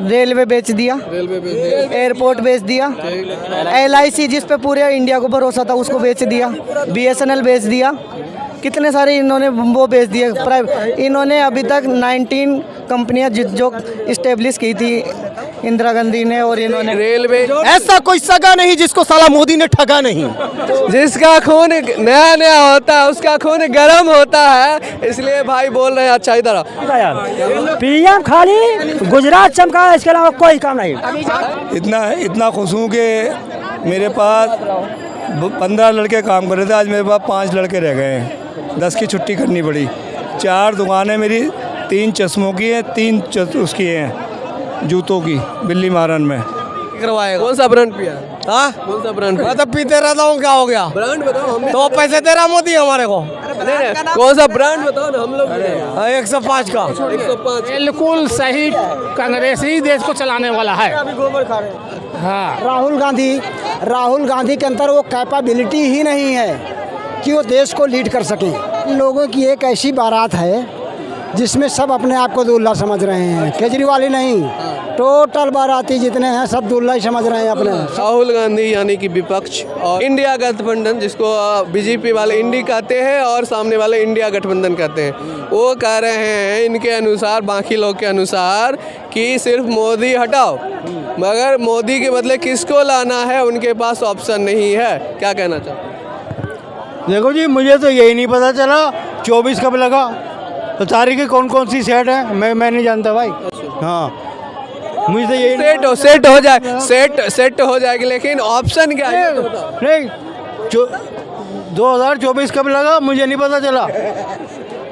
Railway बेच दिया, airport बेच दिया, LIC जिस पे पूरे इंडिया को भरोसा था उसको बेच दिया, BSNL बेच दिया, कितने सारे इन्होंने वो बेच दिए। इन्होंने अभी तक 19 कंपनियां जो इस्टेब्लिश की थी इंदिरा गांधी ने, और इन्होंने रेलवे। ऐसा कोई सगा नहीं जिसको साला मोदी ने ठगा नहीं। जिसका खून नया नया होता है उसका खून गर्म होता है, इसलिए भाई बोल रहे हैं। अच्छा इधर आओ। PM खाली गुजरात चमका है, इसके अलावा कोई काम नहीं। इतना खुश हूँ कि मेरे पास 15 लड़के काम कर रहे थे, आज मेरे पास 5 लड़के रह गए हैं। 10 की छुट्टी करनी पड़ी। 4 दुकानें मेरी, 3 चश्मों की हैं, 3 उसकी हैं जूतों की, बिल्ली मारन में करवाएगा। कौन सा ब्रांड पिया? हाँ, कौन सा ब्रांड? मैं तो पीते रहता हूँ, क्या हो गया? ब्रांड बताओ हमें। तो पैसे दे रहा मोदी हमारे को। कौन सा ब्रांड बताओ ना, हम लोग 105 का। 105। बिल्कुल सही, कांग्रेस ही देश को चलाने वाला है। हाँ, राहुल गांधी के अंदर वो कैपेबिलिटी ही नहीं है कि वो देश को लीड कर सकें। लोगों की एक ऐसी बारात है जिसमें सब अपने आप को दूल्हा समझ रहे हैं, केजरीवाल ही नहीं, टोटल बाराती जितने हैं सब दूल्हा ही समझ रहे हैं अपने। राहुल गांधी यानी कि विपक्ष, और इंडिया गठबंधन जिसको बीजेपी वाले इंडी कहते हैं और सामने वाले इंडिया गठबंधन कहते हैं, वो कह रहे हैं इनके अनुसार, बाकी लोग के अनुसार, कि सिर्फ मोदी हटाओ, मगर मोदी के बदले किसको लाना है उनके पास ऑप्शन नहीं है। क्या कहना चाहते हैं? देखो जी, मुझे तो यही नहीं पता चला 24 कब लगा, तो तारीखें कौन सी सेट है मैं नहीं जानता भाई। हाँ, मुझे तो यही सेट हो जाएगी, लेकिन ऑप्शन क्या है? नहीं 2024 कब लगा मुझे नहीं पता चला।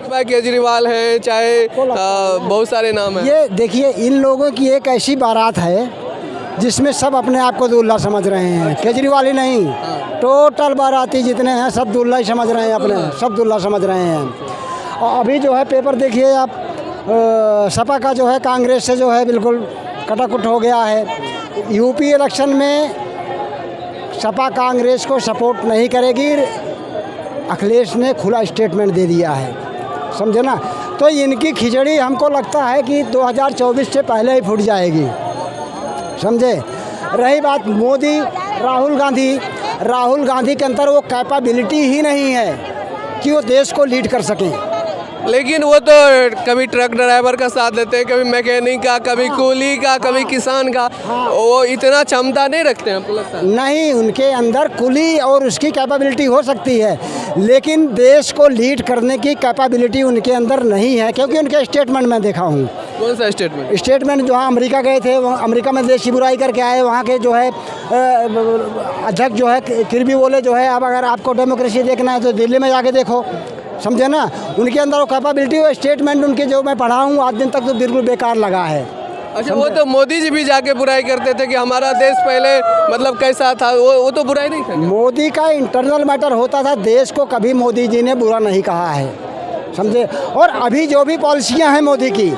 भाई केजरीवाल हैं, चाहे बहुत सारे नाम हैं। ये देखिए, इन लोगों की एक ऐसी बारात है जिसमें सब अपने आप को दूल्हा समझ रहे हैं, केजरीवाल ही नहीं, टोटल बाराती जितने हैं सब दूल्हा ही समझ रहे हैं अपने, सब दूल्हा समझ रहे हैं। और अभी जो है पेपर देखिए आप, सपा का जो है कांग्रेस से जो है बिल्कुल कटाकुट हो गया है। यूपी इलेक्शन में सपा कांग्रेस को सपोर्ट नहीं करेगी, अखिलेश ने खुला स्टेटमेंट दे दिया है, समझे ना। तो इनकी खिचड़ी हमको लगता है कि 2024 से पहले ही फूट जाएगी, समझे। रही बात मोदी, राहुल गांधी के अंदर वो कैपेबिलिटी ही नहीं है कि वो देश को लीड कर सकें। लेकिन वो तो कभी ट्रक ड्राइवर का साथ देते हैं, कभी मैकेनिक का, कभी कूली का, कभी किसान का। वो इतना क्षमता नहीं रखते हैं, आपको लगता है? नहीं, उनके अंदर कुली और उसकी कैपेबिलिटी हो सकती है, लेकिन देश को लीड करने की कैपेबिलिटी उनके अंदर नहीं है, क्योंकि उनके स्टेटमेंट में देखा हूँ। कौन सा स्टेटमेंट? जहाँ अमेरिका गए थे, वहाँ अमेरिका में देश की बुराई करके आए, वहाँ के जो है अध्यक्ष जो है किर्बी बोले जो है, अब अगर आपको डेमोक्रेसी देखना है तो दिल्ली में जाके देखो, समझे ना। उनके अंदर वो कैपेबिलिटी, वो स्टेटमेंट उनके जो मैं पढ़ा हूँ आज दिन तक तो बिल्कुल बेकार लगा है। अच्छा, वो तो मोदी जी भी जाके बुराई करते थे कि हमारा देश पहले मतलब कैसा था, वो तो बुराई नहीं था। मोदी का इंटरनल मैटर होता था, देश को कभी मोदी जी ने बुरा नहीं कहा है, समझे। और अभी जो भी पॉलिसियाँ हैं मोदी की,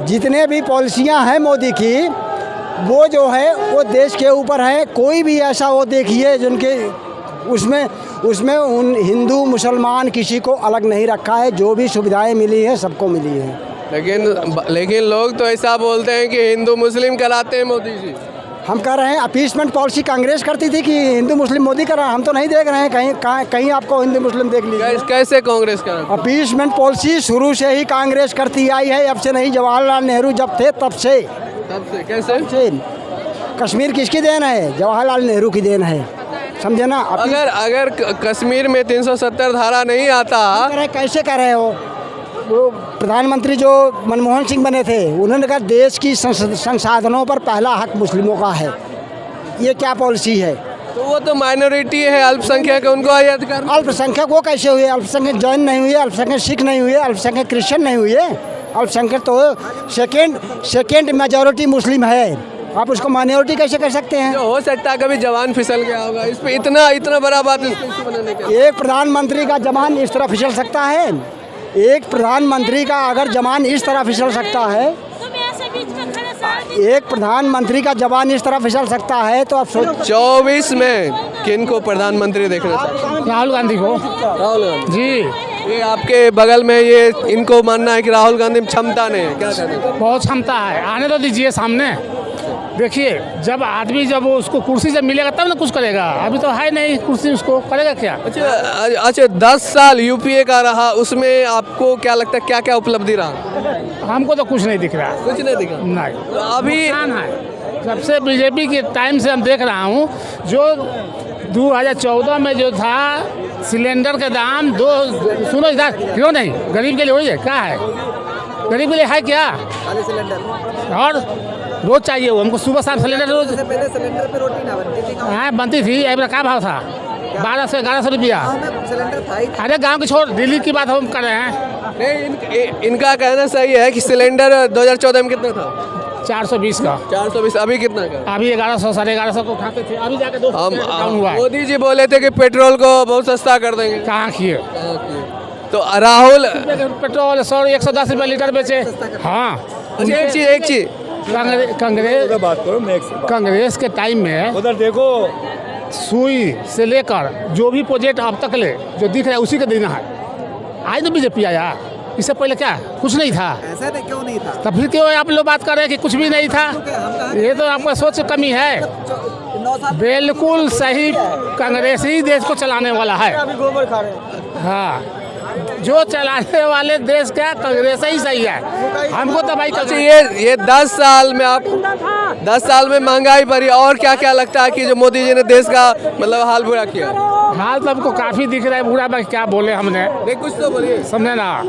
जितने भी पॉलिसियाँ हैं मोदी की, वो जो है वो देश के ऊपर है। कोई भी ऐसा वो देखिए जिनके उसमें उन हिंदू मुसलमान किसी को अलग नहीं रखा है, जो भी सुविधाएं मिली है सबको मिली है। लेकिन लोग तो ऐसा बोलते हैं कि हिंदू मुस्लिम कराते हैं मोदी जी। हम कह रहे हैं अपीसमेंट पॉलिसी कांग्रेस करती थी कि हिंदू मुस्लिम मोदी कर रहा है, हम तो नहीं देख रहे हैं कहीं आपको हिंदू मुस्लिम देख लीजिए। कैसे कांग्रेस कर? अपीसमेंट पॉलिसी शुरू से ही कांग्रेस करती आई है, अब से नहीं, जवाहरलाल नेहरू जब थे तब से। कैसे? कश्मीर किसकी देन है? जवाहरलाल नेहरू की देन है, समझे ना। अगर कश्मीर में 370 धारा नहीं आता, कैसे कर रहे हो? वो प्रधानमंत्री जो मनमोहन सिंह बने थे, उन्होंने कहा देश की संसाधनों पर पहला हक मुस्लिमों का है। ये क्या पॉलिसी है? तो वो तो माइनॉरिटी है, अल्पसंख्यक है, उनको आयात कर। अल्पसंख्यक वो कैसे हुए? अल्पसंख्यक जैन नहीं हुए, अल्पसंख्यक सिख नहीं हुए, अल्पसंख्यक क्रिश्चियन नहीं हुए, अल्पसंख्यक तो सेकेंड मेजॉरिटी मुस्लिम है। आप उसको माइनॉरिटी कैसे कर सकते हैं? हो सकता है कभी जवान फिसल गया होगा, इस पे इतना बड़ा बात बनाने का। एक प्रधानमंत्री का जवान इस तरह फिसल सकता है? एक प्रधानमंत्री का अगर जवान इस तरह फिसल सकता है, एक प्रधानमंत्री का जवान इस तरह फिसल सकता है, तो आप सोच। 24 में किन को प्रधानमंत्री देखना चाहिए? राहुल गांधी को। राहुल गांधी जी। ये आपके बगल में ये इनको मानना है कि राहुल गांधी में क्षमता नहीं है, क्या कहते हैं? बहुत क्षमता है, आने तो दीजिए सामने। देखिए जब आदमी जब वो उसको कुर्सी जब मिलेगा तब ना कुछ करेगा, अभी तो है नहीं कुर्सी, उसको करेगा क्या? अच्छा 10 साल यूपीए का रहा, उसमें आपको क्या लगता है क्या क्या उपलब्धि रहा? हमको तो कुछ नहीं दिख रहा, कुछ नहीं दिखा। नहीं। तो अभी नुकसान है जब से बीजेपी के टाइम से हम देख रहा हूँ, जो 2014 में जो था सिलेंडर का दाम सुनो इधर, क्यों नहीं, गरीब के लिए वही है, क्या है गरीब के लिए है क्या? और रोज चाहिए वो हमको, सुबह शाम सिलेंडर रोज। पहले सिलेंडर पे रोटी ना बनती थी, हाँ बनती थी, अब क्या भाव था? 1200-1100 रुपया। सिलेंडर था ही। अरे गांव की छोड़, दिल्ली की बात हम कर रहे हैं। नहीं, इनका कहना सही है कि सिलेंडर 2014 में कितना था? 420 का, 420। अभी कितना का? अभी 1100 1150 को खाते थे, अभी जाके 200 डाउन हुआ है। मोदी जी बोले थे कि पेट्रोल को बहुत सस्ता कर देंगे, कहाँ किए? तो राहुल पेट्रोल 110 रुपये लीटर बेचे। हाँ अच्छा, एक चीज कांग्रेस बात करो, मैं कांग्रेस के टाइम में उधर देखो, सुई से लेकर जो भी प्रोजेक्ट अब तक ले जो दिख रहा है उसी का देना है। आज तो बीजेपी आया, इससे पहले क्या कुछ नहीं था? ऐसा तो क्यों नहीं था? तब फिर क्यों आप लोग बात कर रहे हैं कि कुछ भी नहीं था? ये तो आपका सोच कमी है। 9 साल बिल्कुल सही, कांग्रेस ही देश को चलाने वाला है। हाँ, जो चलाने वाले देश क्या कांग्रेस ही सही है, हमको तो भाई अच्छा ये 10 साल में आप 10 साल में महंगाई बढ़ी, और क्या क्या लगता है कि जो मोदी जी ने देश का मतलब हाल बुरा किया? हाल तो हमको काफ़ी दिख रहा है बुरा, बाकी क्या बोले हमने, नहीं कुछ तो बोलिए। समझे ना?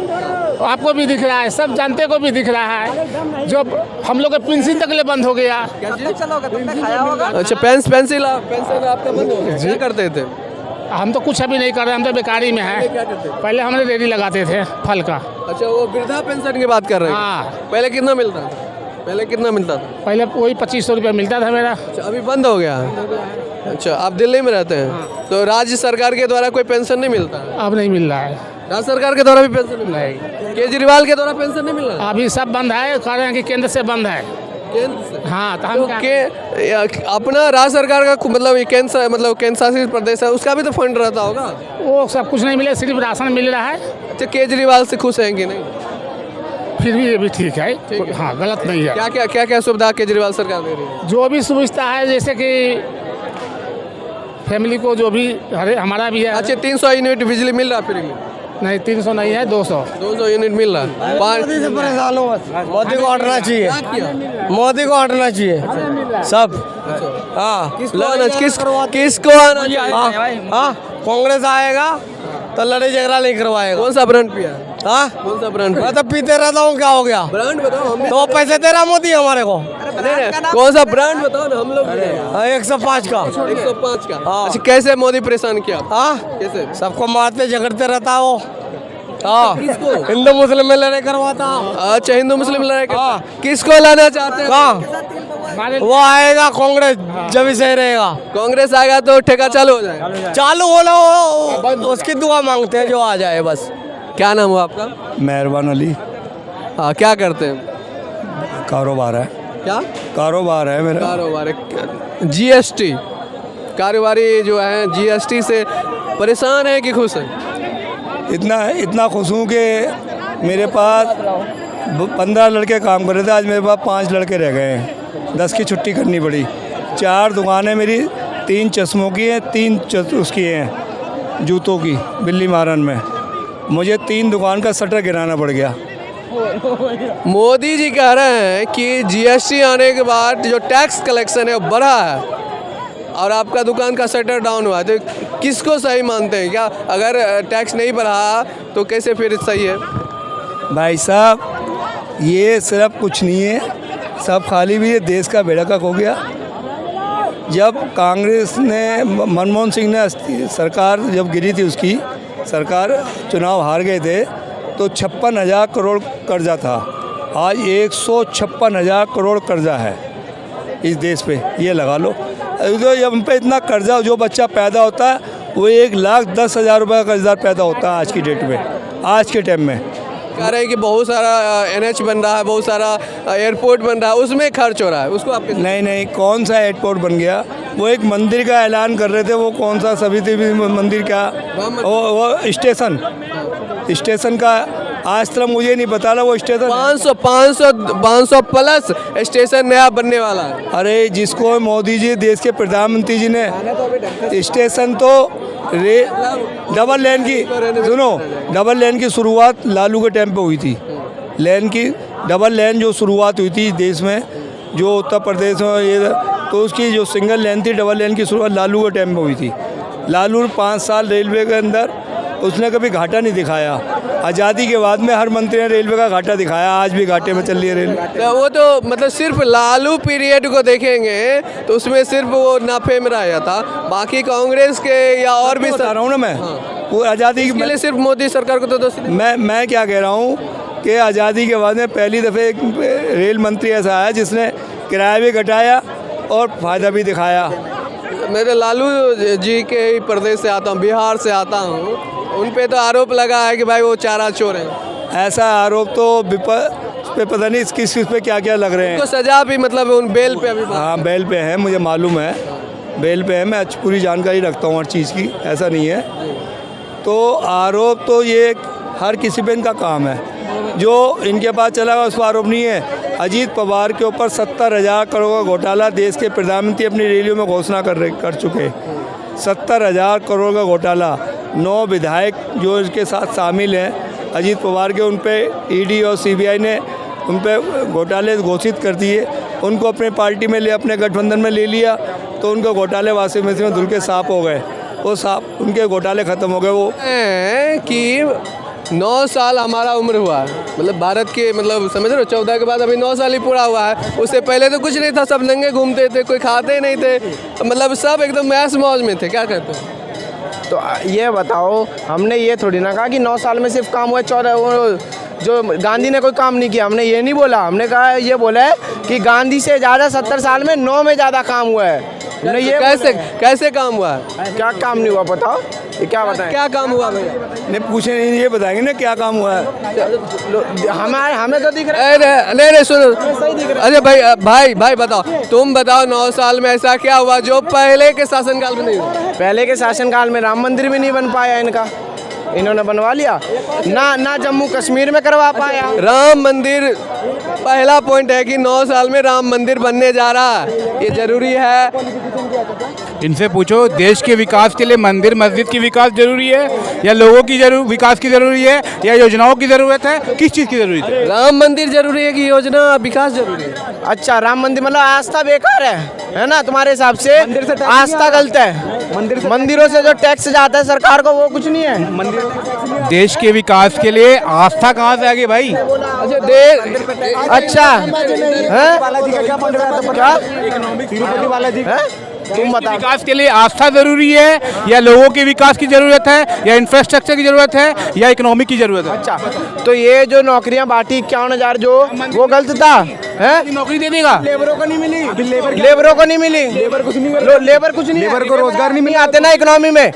आपको भी दिख रहा है, सब जानते को भी दिख रहा है, जो हम लोग का पेंशन तक ले बंद हो गया। चलोगे, तुमने खाया होगा। अच्छा पेंसिल आपका बंद हो गया? क्या करते थे? हम तो कुछ अभी नहीं कर रहे, हम तो बेकारी में है। क्या करते थे? पहले हमने रेडी लगाते थे फल का। अच्छा वो वृद्धा पेंशन की बात कर रहे हैं? हाँ, पहले कितना मिलता था? पहले कितना मिलता था? पहले वही 2500 रुपया मिलता था मेरा। अच्छा अभी बंद हो गया? अच्छा आप दिल्ली में रहते हैं, तो राज्य सरकार के द्वारा कोई पेंशन नहीं मिलता? अब नहीं मिल रहा है। राज्य सरकार के द्वारा भी पेंशन नहीं मिल रहा? नहीं, केजरीवाल के द्वारा पेंशन नहीं मिल रहा? अभी सब बंद है, कह रहे हैं कि केंद्र से बंद है। केंद्र से? हाँ तो तो हम क्या? अपना राज्य सरकार का मतलब केंद्र शासित प्रदेश है, उसका भी तो फंड रहता होगा? वो सब कुछ नहीं मिले, सिर्फ राशन मिल रहा है। अच्छा केजरीवाल से खुश हैं कि नहीं? फिर भी ये भी ठीक है, हाँ गलत नहीं है। क्या क्या सुविधा केजरीवाल सरकार दे रही है? जो भी सुविधा है, जैसे कि फैमिली को जो भी हमारा भी है। अच्छा 300 यूनिट बिजली मिल रहा है फ्री में? नहीं 300 नहीं है, 200। 200 यूनिट मिल रहा है। परेशान हो, मोदी को हटना चाहिए, क्या किया? मोदी को हटना चाहिए सब। हाँ किसको आना चाहिए? हाँ, कांग्रेस आएगा तो लड़ाई झगड़ा नहीं करवाएगा। कौन सा ब्रांड पिया? हाँ, कौन सा ब्रांड? मैं तो पीते रहता हूँ, क्या हो गया? ब्रांड बताओ हम भी। तो पैसे दे रहा मोदी हमारे को। नहीं, कौन सा ब्रांड बताओ ना, हम लोग 105 का। 105 का। हाँ। अच्छा कैसे मोदी परेशान किया? हाँ, कैसे? सबको मारते झगड़ते रहता है वो। हाँ, हिंदू मुस्लिम में लड़ाई करवाता। अच्छा हिंदू मुस्लिम लड़ाई हाँ। किसको लाना चाहते हैं? कहाँ वो आएगा कांग्रेस, जब ही सही रहेगा। कांग्रेस आएगा तो ठेका चालू हो जाएगा। चालू हो लो, उसकी दुआ मांगते हैं, जो आ जाए बस। क्या नाम हुआ आपका? मेहरबान अली। हाँ क्या करते हैं? कारोबार है, क्या कारोबार है मेरा। कारोबार है? जीएसटी कारोबारी जो है जीएसटी से परेशान है कि खुश है? इतना खुश हूँ कि मेरे पास 15 लड़के काम कर रहे थे, आज मेरे पास 5 लड़के रह गए हैं। 10 की छुट्टी करनी पड़ी। 4 दुकानें मेरी, 3 चश्मों की हैं, 3 उसकी हैं जूतों की, बिल्ली मारन में। मुझे 3 दुकान का शटर गिराना पड़ गया। मोदी जी कह रहे हैं कि जीएसटी आने के बाद जो टैक्स कलेक्शन है वो बढ़ा है और आपका दुकान का शटर डाउन हुआ है, तो किसको सही मानते हैं? क्या अगर टैक्स नहीं बढ़ा तो कैसे फिर सही है? भाई साहब ये सिर्फ कुछ नहीं है, सब खाली भी ये देश का बेड़ाकक हो गया। जब कांग्रेस ने, मनमोहन सिंह ने सरकार जब गिरी थी, उसकी सरकार चुनाव हार गए थे, तो 56,000 करोड़ कर्जा था। आज 156,000 करोड़ कर्जा है इस देश पे, ये लगा लो। तो जब हम पे इतना कर्जा, जो बच्चा पैदा होता है वो 1,10,000 रुपये का कर्जा पैदा होता है आज की डेट में, आज के टाइम में। कह रहे हैं कि बहुत सारा एनएच बन रहा है, बहुत सारा एयरपोर्ट बन रहा है, उसमें खर्च हो रहा है, उसको आप नहीं, कौन सा एयरपोर्ट बन गया? वो एक मंदिर का ऐलान कर रहे थे, वो कौन सा सभी मंदिर का, वो स्टेशन स्टेशन का आज तक मुझे नहीं पता था वो स्टेशन 500 प्लस स्टेशन नया बनने वाला है। अरे जिसको मोदी जी देश के प्रधानमंत्री जी ने स्टेशन तो डबल लेन की सुनो डबल लेन की शुरुआत लालू के टाइम पे हुई थी। लेन की डबल लेन जो शुरुआत हुई थी देश में जो उत्तर प्रदेश में ये तो उसकी जो सिंगल लेन थी डबल लेन की शुरुआत लालू के टाइम में हुई थी। लालू 5 साल रेलवे के अंदर उसने कभी घाटा नहीं दिखाया। आज़ादी के बाद में हर मंत्री ने रेलवे का घाटा दिखाया, आज भी घाटे में चल रही है रेलवे। तो वो तो मतलब सिर्फ लालू पीरियड को देखेंगे तो उसमें सिर्फ वो नफे में रहा था, बाकी कांग्रेस के या और भी बता रहा हूँ ना मैं वो आज़ादी के लिए सिर्फ मोदी सरकार को तो दोषी मैं क्या कह रहा हूँ कि आज़ादी के बाद में पहली दफ़े एक रेल मंत्री ऐसा आया जिसने किराया भी घटाया और फ़ायदा भी दिखाया। मेरे लालू जी के ही प्रदेश से आता हूँ, बिहार से आता हूँ, उन पे तो आरोप लगा है कि भाई वो चारा चोर हैं। ऐसा आरोप तो विपक्ष पे पता नहीं किस पे क्या क्या लग रहे हैं। तो सजा भी मतलब उन बेल पे अभी हाँ बेल पे है, मुझे मालूम है बेल पे है। मैं पूरी जानकारी रखता हूँ हर चीज़ की, ऐसा नहीं है। तो आरोप तो ये हर किसी पे इनका काम है, जो इनके पास चला गया उस पर आरोप नहीं है। अजीत पवार के ऊपर 70,000 करोड़ का घोटाला देश के प्रधानमंत्री अपनी रैलियों में घोषणा कर चुके। 70,000 करोड़ का घोटाला, 9 विधायक जो इसके साथ शामिल हैं अजीत पवार के, उन पे ईडी और सीबीआई ने उन पे घोटाले घोषित कर दिए। उनको अपने पार्टी में ले अपने गठबंधन में ले लिया तो उनको घोटाले वासी में धुल के साफ हो गए, वो साफ उनके घोटाले ख़त्म हो गए। वो कि 9 साल हमारा उम्र हुआ है, मतलब भारत के मतलब समझ रहे हो 14 के बाद अभी 9 साल ही पूरा हुआ है। उससे पहले तो कुछ नहीं था, सब नंगे घूमते थे, कोई खाते नहीं थे, मतलब सब एकदम मैस मौज में थे। क्या कहते हो? तो ये बताओ, हमने ये थोड़ी ना कहा कि 9 साल में सिर्फ काम हुआ 14 जो गांधी ने कोई काम नहीं किया, हमने ये नहीं बोला। हमने कहा ये बोला है कि गांधी से ज़्यादा 70 साल में 9 में ज़्यादा काम हुआ है। हमने ये कैसे काम हुआ है? क्या काम नहीं हुआ बताओ, ये क्या बताएं? क्या काम हुआ भैया? नहीं पूछे नहीं, ये बताएंगे ना क्या काम हुआ है। हमें तो दिख रहा है। नहीं सुनो, अरे भाई बताओ, तुम बताओ 9 साल में ऐसा क्या हुआ जो पहले के शासनकाल में नहीं हुआ? पहले के शासनकाल में राम मंदिर भी नहीं बन पाया इनका, इन्होंने बनवा लिया ना जम्मू कश्मीर में करवा पाया। राम मंदिर पहला पॉइंट है कि 9 साल में राम मंदिर बनने जा रहा है, ये जरूरी है। इनसे पूछो देश के विकास के लिए मंदिर मस्जिद की विकास जरूरी है या लोगों की विकास की जरूरी है या योजनाओं की जरूरत है, किस चीज़ की जरूरत है? राम मंदिर जरूरी है कि योजना विकास जरूरी है? अच्छा राम मंदिर मतलब आस्था बेकार है ना तुम्हारे हिसाब से? आस्था गलत है। मंदिरों से जो टैक्स जाता है सरकार को वो कुछ नहीं है। देश के विकास के लिए आस्था कहाँ से आ गई भाई? अच्छा क्या तुम बताओ, विकास के लिए आस्था जरूरी है या लोगों के विकास की जरूरत है या इंफ्रास्ट्रक्चर की जरूरत है या इकोनॉमी की जरूरत है? अच्छा तो ये जो नौकरियां बांटी 51,000 जो वो गलत था है? नौकरी दे देगा? लेबरों को नहीं मिली, लेबरों को नहीं मिली, लेबर कुछ नहीं, लेबर को रोजगार नहीं आते ना इकोनॉमी में।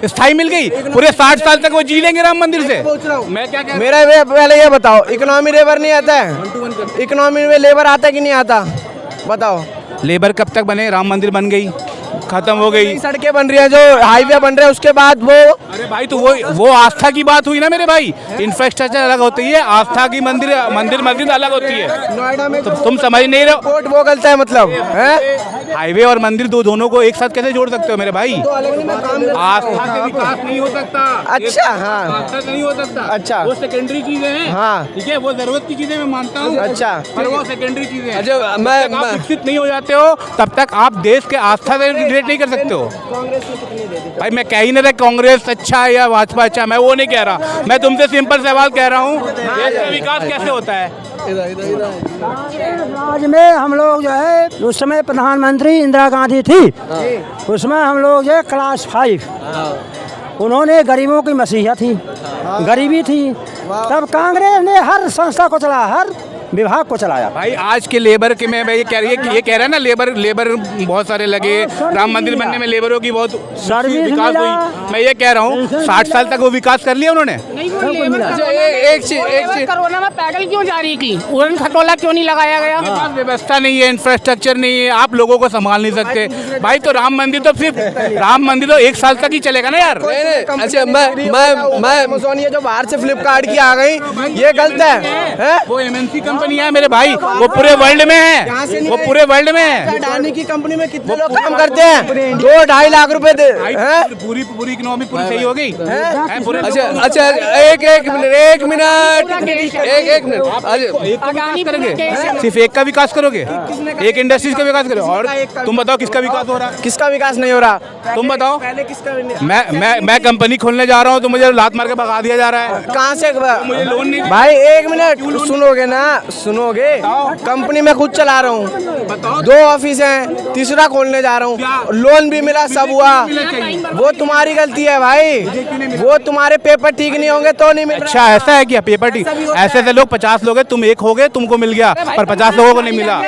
स्थायी मिल गई, पूरे 60 साल तक वो जी लेंगे राम मंदिर से। मैं क्या कह मेरा पहले ये बताओ, इकोनॉमी लेबर नहीं आता है? इकोनॉमी में लेबर आता है कि नहीं आता बताओ? लेबर कब तक बने? राम मंदिर बन गई, खत्म हो गई, सड़कें बन रही हैं, जो हाईवे बन रहे हैं उसके बाद वो। अरे भाई तो वो आस्था की बात हुई ना मेरे भाई। इंफ्रास्ट्रक्चर अलग होती है, आस्था की मंदिर मस्जिद अलग होती है। नोएडा में तो तुम समझ नहीं रहे हो, वो गलत है मतलब है? हाईवे और मंदिर दोनों को एक साथ कैसे जोड़ सकते हो मेरे भाई? आस्था से विकास नहीं हो सकता। अच्छा हाँ, आस्था से नहीं हो सकता। अच्छा वो सेकेंडरी चीजें हैं। हाँ ठीक है, वो जरूरत की चीजें मैं मानता हूँ। अच्छा पर वो सेकेंडरी चीजें हैं। अच्छा आप विकसित नहीं हो जाते हो तब तक आप देश के आस्था से रिलेट नहीं कर सकते हो। भाई मैं कह ही नहीं रहा कांग्रेस अच्छा है या भाजपा अच्छा, मैं वो नहीं कह रहा। मैं तुमसे सिंपल सवाल कह रहा हूँ, देश का विकास कैसे होता है? आज में हम लोग जो है उस समय प्रधानमंत्री इंदिरा गांधी थी, उसमें हम लोग जो है क्लास 5, उन्होंने गरीबों की मसीहा थी, गरीबी थी। तब कांग्रेस ने हर संस्था को चला, हर विभाग को चलाया। भाई आज के लेबर के में ये कह रहा है ना, लेबर बहुत सारे लगे, राम मंदिर बनने में लेबरों की बहुत विकास हुई। मैं ये कह रहा हूँ 60 साल तक वो विकास कर लिया उन्होंने। एक चीज कोरोना में पैदल क्यों जारी की, उड़न खटोला क्यों नहीं लगाया गया? व्यवस्था नहीं है, इंफ्रास्ट्रक्चर नहीं है, आप लोगों को संभाल नहीं सकते भाई। तो राम मंदिर तो 1 साल तक ही चलेगा ना यार। अच्छा मैं ये जो बाहर से फ्लिपकार्ट की आ गई, ये गलत है? वो MNC कंपनी है मेरे भाई, वो पूरे वर्ल्ड में है, वो पूरे वर्ल्ड में है। अडानी की कंपनी में कितने लोग काम करते हैं? 2-2.5 लाख रुपए दे। पूरी इकोनॉमी पूरी सही हो गई। अच्छा एक मिनट सिर्फ एक का विकास करोगे, एक इंडस्ट्रीज का विकास करोगे, और तुम बताओ किसका विकास हो रहा है? किसका विकास नहीं हो रहा? तुम बताओ। पहले किसका? मैं कंपनी खोलने जा रहा हूँ तो मुझे लात मार के भगा दिया जा रहा है। कहाँ से? मुझे लोन नहीं। भाई 1 मिनट सुनोगे ना, सुनोगे। कंपनी में खुद चला रहा हूँ, 2 ऑफिस हैं, तीसरा खोलने जा रहा हूँ, लोन भी मिला, सब हुआ। वो तुम्हारी गलती है भाई, वो तुम्हारे पेपर ठीक नहीं होंगे तो नहीं मिल। अच्छा ऐसा है क्या? पेपर ठीक? ऐसे लोग 50 लोग हैं, तुम एक हो गए, तुमको मिल गया, पर 50 लोगों को नहीं मिला।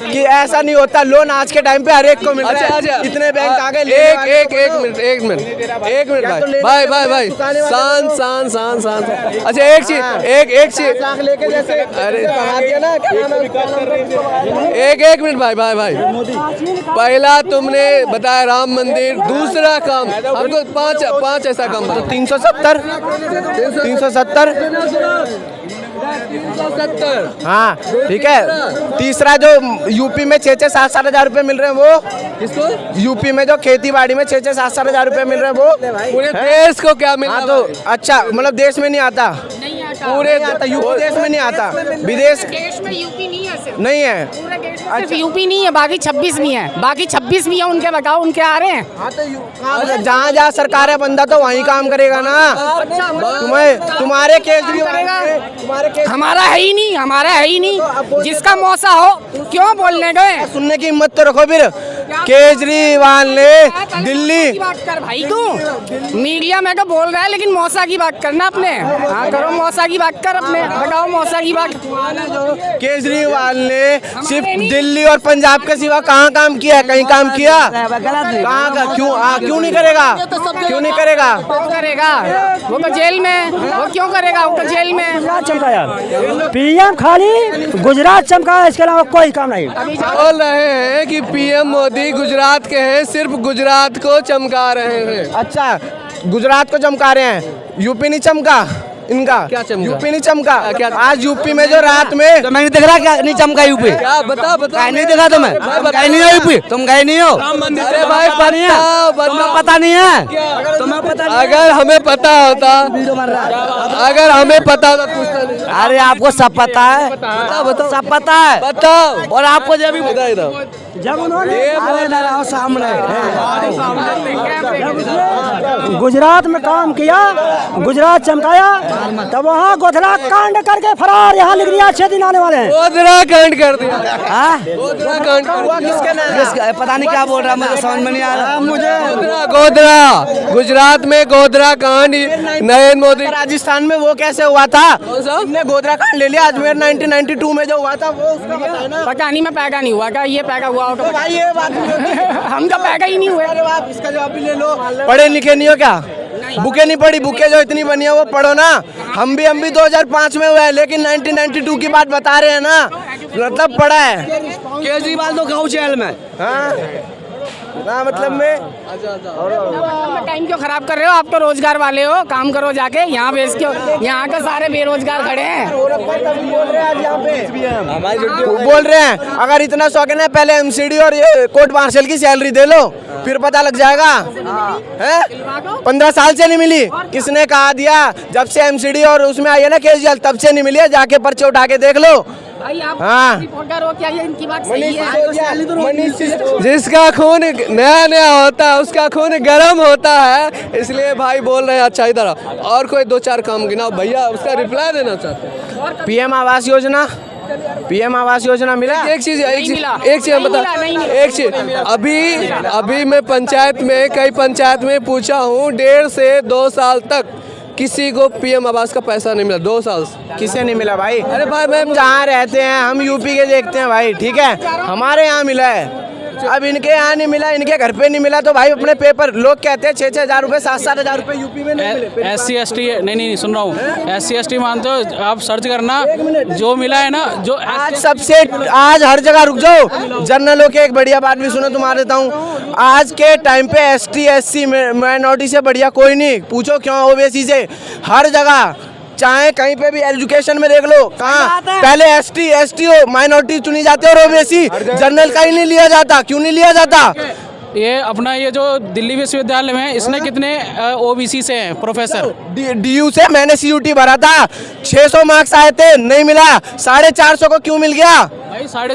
कि ऐसा नहीं होता, लोन आज के टाइम पे हर एक को मिल रहा है। इतने बैंक आ गए। एक मिनट भाई शांत। अच्छा एक चीज अरे एक मिनट भाई पहला तुमने बताया राम मंदिर, दूसरा काम हमको पांच ऐसा काम तो 370। हाँ ठीक है। तीसरा जो यूपी में 6-7 हजार रुपए मिल रहे हैं, वो किसको? यूपी में जो खेती बाड़ी में 6-7 हजार रुपए मिल रहे हैं, वो पूरे देश को क्या मिला? हाँ तो अच्छा, मतलब देश में नहीं आता, पूरे यूपी देश में नहीं आता, विदेश देश में यूपी नहीं है, सिर्फ नहीं है। पूरे देश में सिर्फ यूपी नहीं है, बाकी 26 नहीं है, बाकी 26 नहीं है। उनके बताओ, उनके आ रहे हैं। हाँ तो जहाँ जहाँ सरकार है बंदा तो वहीं काम करेगा ना। तुम्हारे केजरीवाल हमारा है ही नहीं, जिसका मौसा हो क्यों बोलने गए? सुनने की हिम्मत तो रखो। फिर केजरीवाल ने दिल्ली बात कर भाई, तू मीडिया में तो बोल रहा है, लेकिन मौसा की बात करना अपने। हाँ करो, मौसा की बात कर अपने, बताओ मौसा की बात। केजरीवाल ने सिर्फ दिल्ली और पंजाब के सिवा कहाँ काम किया है? कहीं काम किया? कहाँ का? क्यों नहीं करेगा? क्यों नहीं करेगा? वो तो जेल में, वो क्यों करेगा? वो तो जेल में। चमकाया PM खाली गुजरात चमकाया, इसके अलावा कोई काम नहीं। बोल रहे हैं कि PM मोदी गुजरात के हैं, सिर्फ गुजरात को चमका रहे हैं। अच्छा, गुजरात को चमका रहे हैं, यूपी नहीं चमका इनका? क्या चमका? यूपी नहीं चमका? क्या? आज यूपी में जो रात में मैं नहीं दिख रहा, क्या नहीं चमका यूपी? क्या बता नहीं दिखा तुम्हें? गए नहीं हो यूपी? तुम गए नहीं हो? अरे भाई तुम्हें पता नहीं है? तुम्हें पता नहीं? अगर हमें पता होता पूछता नहीं। अरे आपको सब पता है, बताओ सब पता है, बताओ। और आपको जब बताओ जब उन्होंने सामने गुजरात में काम किया, गुजरात चमकाया, तब वहाँ गोधरा कांड करके फरार। यहाँ लिख दिया 6 दिन आने वाले हैं। गोधरा कांड कर दिया। गोधरा कांड किसके नाम? पता नहीं क्या बोल रहा, मुझे समझ में नहीं आ रहा। गोधरा गुजरात में गोधरा कांड नरेंद्र मोदी। राजस्थान में वो कैसे हुआ था? हमने गोधरा कांड ले लिया। अजमेर 1992 में जो हुआ था, वो उसका बताया ना। पता नहीं, मैं पैदा नहीं हुआ क्या? ये पैदा हुआ होगा तो भाई ये बात हम तो पैदा ही नहीं हुए। आप इसका जवाब भी ले लो। पढ़े लिखे नहीं हो क्या? बुके नहीं पढ़ी? बुके जो इतनी बनी है वो पढ़ो ना। हम भी 2005 में हुए हैं, लेकिन 1992 की बात बता रहे हैं ना, मतलब पढ़ा है। केजरीवाल तो गाँव जेल में। हाँ ना, मतलब में टाइम क्यों खराब कर रहे हो? आप तो रोजगार वाले हो, काम करो जाके। यहाँ बेच क्यों? यहाँ के सारे बेरोजगार खड़े हैं। बोल रहे हैं अगर इतना शौकीन है, पहले MCD और ये कोर्ट मार्शल की सैलरी दे लो, फिर पता लग जाएगा। है 15 साल से नहीं मिली। किसने कहा दिया? जब से MCD और उसमें आई है ना केजरीवाल, तब से नहीं मिली है। जाके पर्चे उठा के देख लो। हाँ, रिपोर्टर हो क्या? ये इनकी बात सही है। जिसका खून नया होता है उसका खून गर्म होता है, इसलिए भाई बोल रहे हैं। अच्छा इधर और कोई 2-4 काम गिनाओ भैया, उसका रिप्लाई देना चाहते हैं। PM आवास योजना, PM आवास योजना मिला? एक चीज हम बता, एक चीज अभी मैं पंचायत में कई पंचायत में पूछा हूँ 1.5 से 2 साल तक किसी को पीएम आवास का पैसा नहीं मिला 2 साल से। किसे नहीं मिला भाई? अरे भाई मैम जहाँ रहते हैं हम यूपी के देखते हैं भाई, ठीक है, हमारे यहाँ मिला है, अब इनके यहाँ नहीं मिला, इनके घर पे नहीं मिला, तो भाई अपने पेपर लोग कहते हैं 6-6 हज़ार रुपये 7-7 हज़ार रुपये यूपी में नहीं मिले। SC ST नहीं सुन रहा हूँ, SC ST मानते हो आप सर्च करना जो मिला है ना, जो आज हर जगह रुक जाओ, जर्नलों के एक बढ़िया बात भी सुनो तुम्हारा देता हूँ, आज के टाइम पे ST SC माइनॉरिटी से बढ़िया कोई नहीं, पूछो क्यों ओबीसी से, हर जगह चाहे कहीं पे भी एजुकेशन में देख लो, कहाँ पहले ST ST माइनॉरिटी चुनी जाती है और ओबीसी जनरल का ही नहीं लिया जाता, क्यों नहीं लिया जाता? ये अपना ये जो दिल्ली विश्वविद्यालय में इसने कितने OBC से हैं प्रोफेसर? DU से मैंने CUT भरा था, 600 मार्क्स आए थे, नहीं मिला, 450 को क्यों मिल गया? भाई साढ़े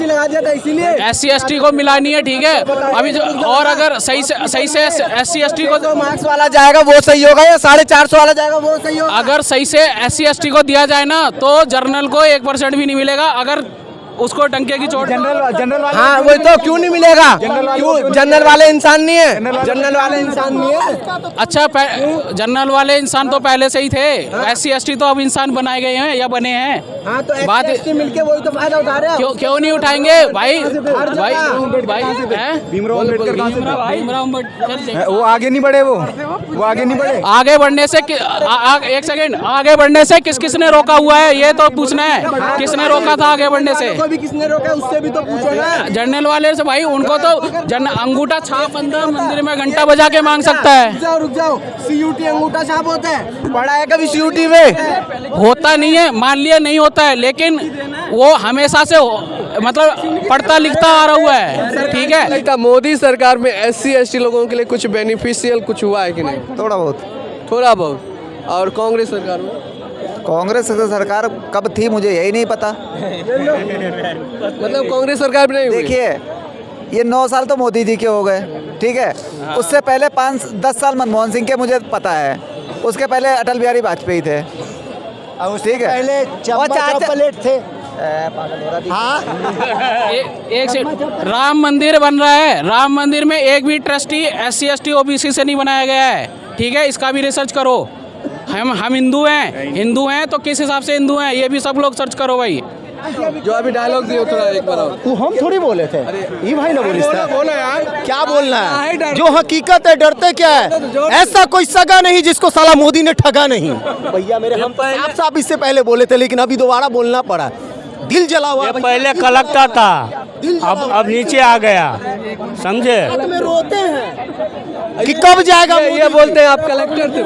लगा दिया था इसीलिए। SC ST को मिला नहीं है, ठीक है, अभी जो और अगर सही से SC ST को मार्क्स वाला जाएगा वो सही होगा या 450 वाला जाएगा वो सही होगा? अगर सही से SC ST को दिया जाए ना तो जर्नल को 1% भी नहीं मिलेगा, अगर उसको टंके की चोट जनरल वाले, हाँ वही तो, क्यों नहीं मिलेगा? क्यों? जनरल वाले इंसान नहीं है, जनरल वाले इंसान नहीं है। अच्छा जनरल वाले इंसान तो पहले से ही थे, SC ST तो अब इंसान बनाए गए हैं या बने हैं। हाँ तो बात SC मिलके वही तो फायदा उठा रहे हैं। क्यों नहीं उठाएंगे भाई? भीमराव अम्बेडकर वो आगे नहीं बढ़े, वो आगे नहीं बढ़े। आगे बढ़ने से एक सेकंड, आगे बढ़ने से किसने रोका हुआ है ये तो पूछना है, किसने रोका था आगे बढ़ने से? भी किसने रोका उससे भी तो पूछो ना। जनरल वाले से भाई, उनको तो अंगूठा छाप अंदर मंदिर में घंटा बजा के मांग सकता है। रुक जाओ CUT अंगूठा छाप होता है, पढ़ा है कभी CUT में? होता नहीं है, मान लिया नहीं होता है, लेकिन वो हमेशा से मतलब पढ़ता लिखता आ रहा हुआ है, ठीक है। लगता मोदी सरकार में SC ST लोगों के लिए कुछ बेनिफिशियल कुछ हुआ है कि नहीं? थोड़ा बहुत। और कांग्रेस सरकार में? कांग्रेस सरकार कब थी मुझे यही नहीं पता। मतलब कांग्रेस सरकार में नहीं हुई? देखिए ये 9 साल तो मोदी जी के हो गए, ठीक है, उससे पहले 5-10 साल मनमोहन सिंह के मुझे पता है, उसके पहले अटल बिहारी वाजपेयी थे, ठीक है, पहले प्लेट थे। हाँ एक सेकंड, राम मंदिर बन रहा है, राम मंदिर में एक भी ट्रस्टी SC ST OBC से नहीं बनाया गया है, ठीक है, इसका भी रिसर्च करो। हम हिंदू हैं तो किस हिसाब से हिंदू हैं ये भी सब लोग सर्च करो भाई। जो अभी डायलॉग दिए थोड़ा एक बार और। वो हम थोड़ी बोले थे, ये भाई ना बोलो यार, क्या बोलना है? जो हकीकत है, डरते क्या है? ऐसा कोई सगा नहीं जिसको साला मोदी ने ठगा नहीं। भैया मेरे हम साफ इससे पहले बोले थे, लेकिन अभी दोबारा बोलना पड़ा, दिल जला हुआ। पहले कलेक्टर था, अब नीचे आ गया, समझे? रोते हैं कि कब जाएगा। ये बोलते हैं आप कलेक्टर थे,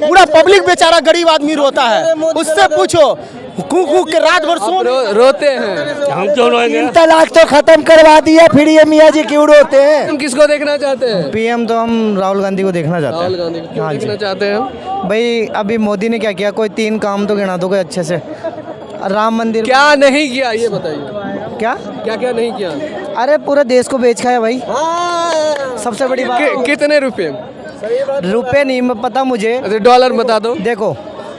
पूरा पब्लिक बेचारा गरीब आदमी रोता है, उससे पूछो, कूक के रात भर सो रोते हैं। हम क्यों रोएंगे? तलाक तो खत्म करवा दिया, फिर ये मियाँ जी क्यों रोते हैं? तुम किसको देखना चाहते हैं? PM तो हम राहुल गांधी को देखना चाहते हैं। राहुल गांधी को क्यों देखना चाहते हैं? भाई अभी मोदी ने क्या किया, कोई 3 काम तो गिना दो कोई अच्छे से। राम मंदिर क्या नहीं किया ये बताइए, क्या क्या नहीं किया? अरे पूरे देश को बेच खाया भाई, सबसे बड़ी बात। कितने रुपए नहीं पता मुझे, डॉलर बता दो। देखो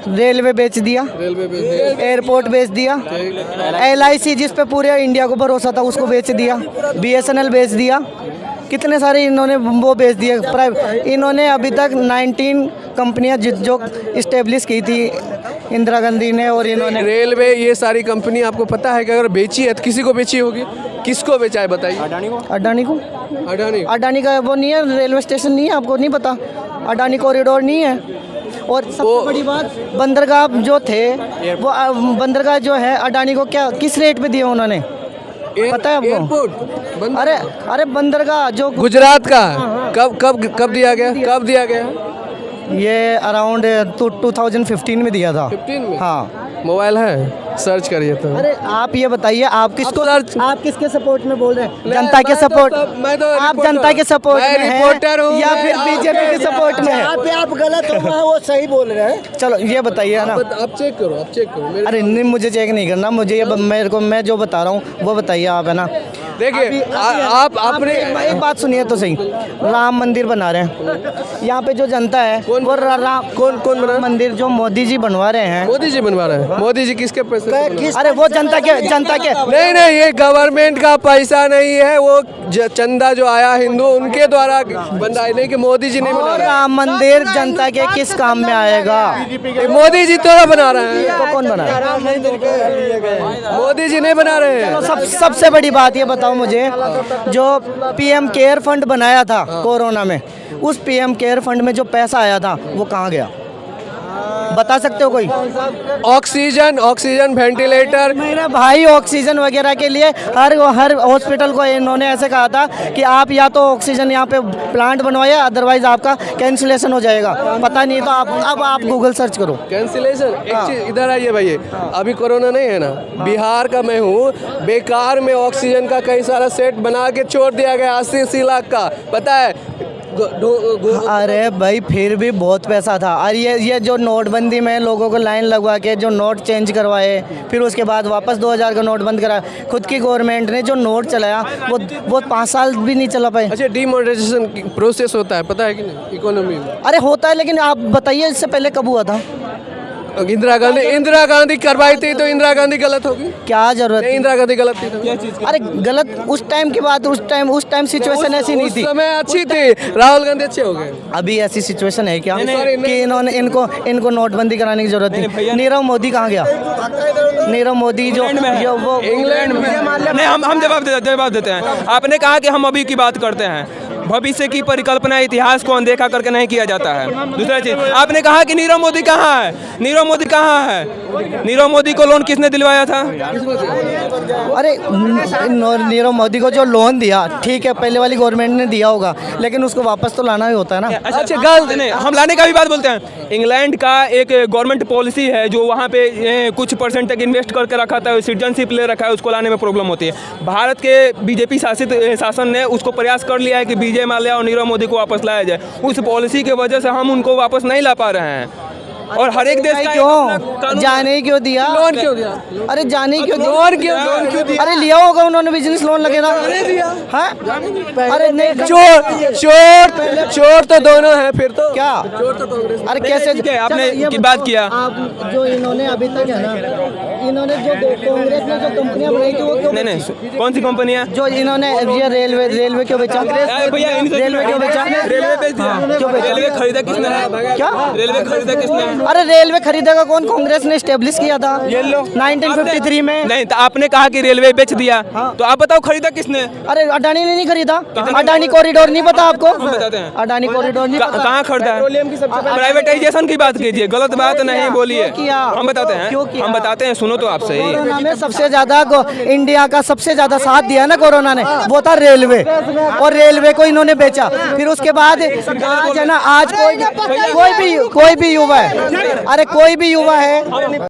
रेलवे बेच दिया, एयरपोर्ट बेच दिया, LIC जिस पे पूरे इंडिया को भरोसा था उसको बेच दिया, BSNL बेच दिया, कितने सारे इन्होंने वो बेच दिए प्राइवेट। इन्होंने अभी तक 19 कंपनियां जो इस्टेब्लिश की थी इंदिरा गांधी ने, और इन्होंने रेलवे ये सारी कंपनी आपको पता है कि अगर बेची है तो किसी को बेची होगी, किसको बेचा है बताइए? अडानी का वो नहीं है, रेलवे स्टेशन नहीं है, आपको नहीं पता? अडानी कॉरिडोर नहीं है। और सबसे बड़ी बात, बंदरगाह जो थे वो बंदरगाह जो है अडानी को क्या किस रेट पे दिए उन्होंने, पता है आपको? अरे बंदरगाह जो गुजरात का कब दिया गया? ये अराउंड 2015 में दिया था। 15 में? हाँ मोबाइल है, सर्च करिए तो। अरे आप ये बताइए, आप किसके सपोर्ट में बोल रहे हैं? जनता के मैं सपोर्ट? मैं तो आप जनता के सपोर्ट में हैं रिपोर्टर हूँ या फिर बीजेपी के सपोर्ट में? आप गलत हो, वो सही बोल रहे हैं। चलो ये बताइए ना, आप चेक करो। अरे नहीं, मुझे चेक नहीं करना, मुझे ये मैं जो बता रहा हूँ वो बताइए आप, है ना। देखिए आप अपने एक बात सुनिए तो सही, राम मंदिर बना रहे हैं यहाँ पे जो जनता है वो राम कौन बना? मंदिर जो मोदी जी बनवा रहे हैं। मोदी जी बनवा रहे हैं। मोदी जी किसके पैसे से बनवा रहे हैं? अरे वो जनता के नहीं ये गवर्नमेंट का पैसा नहीं है, वो चंदा जो आया हिंदू उनके द्वारा बना है, नहीं कि मोदी जी नहीं बना रहे हैं। राम मंदिर जनता के किस काम में आएगा? मोदी जी तो बना रहे हैं। तो कौन बना रहा है? मोदी जी नहीं बना रहे हैं। सबसे बड़ी बात ये बताओ मुझे, जो पीएम केयर फंड बनाया था कोरोना में, उस पीएम केयर फंड में जो पैसा आया था वो कहाँ गया? बता सकते हो कोई? ऑक्सीजन वेंटिलेटर, मेरा भाई ऑक्सीजन वगैरह के लिए हर हॉस्पिटल को इन्होंने ऐसे कहा था कि आप या तो ऑक्सीजन यहाँ पे प्लांट बनवाइए, अदरवाइज आपका कैंसिलेशन हो जाएगा। पता नहीं तो अब आप गूगल सर्च करो कैंसिलेशन। एक चीज इधर आइए भैया, अभी कोरोना नहीं है ना, बिहार का मैं हूँ, बेकार में ऑक्सीजन का कई सारा सेट बना के छोड़ दिया गया 80 लाख का, पता है? अरे भाई फिर भी बहुत पैसा था। और ये जो नोटबंदी में लोगों को लाइन लगवा के जो नोट चेंज करवाए, फिर उसके बाद वापस 2000 का नोट बंद करा, खुद की गवर्नमेंट ने जो नोट चलाया वो 5 साल भी नहीं चला पाए। अच्छा, डीमोनेटाइजेशन प्रोसेस होता है, पता है कि नहीं इकोनॉमी में? अरे होता है, लेकिन आप बताइए इससे पहले कब हुआ था? इंदिरा गांधी करवाई थी, तो इंदिरा गांधी गलत होगी? क्या जरूरत है? इंदिरा गांधी गलत थी तो? अरे गलत उस टाइम की बात, उस टाइम सिचुएशन ऐसी नहीं थी। उस समय अच्छी थी, राहुल गांधी अच्छे हो गए। अभी ऐसी सिचुएशन है क्या कि इनको नोटबंदी कराने की जरूरत थी? नीरव मोदी कहाँ गया? नीरव मोदी जो वो इंग्लैंड में। नहीं, हम जवाब देते हैं। आपने कहा कि हम अभी की बात करते हैं, भविष्य की परिकल्पना इतिहास को अनदेखा करके नहीं किया जाता है। दूसरा चीज, आपने कहा कि नीरव मोदी कहाँ है? नीरव मोदी कहाँ है? नीरव मोदी को लोन किसने दिलवाया था? अरे नीरव मोदी को जो लोन दिया, ठीक है, पहले वाली गवर्नमेंट ने दिया होगा, लेकिन उसको वापस तो लाना ही होता है ना। अच्छा गलत नहीं, हम लाने का भी बात बोलते हैं। इंग्लैंड का एक गवर्नमेंट पॉलिसी है जो वहाँ पे कुछ परसेंट तक इन्वेस्ट करके रखा था, सिटीजनशिप ले रखा है, उसको लाने में प्रॉब्लम होती है। भारत के बीजेपी शासित शासन ने उसको प्रयास कर लिया है कि विजय माल्या और नीरव मोदी को वापस लाया जाए। उस पॉलिसी की वजह से हम उनको वापस नहीं ला पा रहे हैं। और हर एक देश का क्यों जाने क्यों दिया? लोन क्यों दिया? अरे जाने क्यों दिया? लोन क्यों दिया? अरे लिया होगा उन्होंने, बिजनेस लोन लगेगा। हाँ? अरे नहीं, चोर तो दोनों हैं फिर तो। क्या? अरे कैसे आपने की बात किया? आप जो इन्होंने अभी तक है ना, इन्होंने जो कांग्रेस ने जो कंपनियां बनाई थी वो क्यों? नहीं, कौन सी कंपनियां? जो इन्होंने ये रेलवे क्यों बेचा? रेलवे क्यों बेचा? रेलवे बेच दिया। रेलवे खरीदा किसने? क्या रेलवे खरीदा किसने? अरे रेलवे खरीदेगा कौन? कांग्रेस ने स्टेब्लिश किया था 1953 में। नहीं, तो आपने कहा कि रेलवे बेच दिया, तो आप बताओ खरीदा किसने? अरे अडानी ने नहीं खरीदा। अडानी कॉरिडोर नहीं पता आपको? बताते हैं। अडानी कॉरिडोर नहीं पता। कहाँ खरीदा है? प्राइवेटाइजेशन की बात कीजिए, गलत बात नहीं बोलिए। हम बताते हैं, हम बताते हैं, सुनो तो आप सही। कोरोना में सबसे ज्यादा इंडिया का सबसे ज्यादा साथ दिया ना कोरोना ने, वो था रेलवे, और रेलवे को इन्होंने बेचा। फिर उसके बाद आज है ना, आज कोई भी युवा है, अरे कोई भी युवा है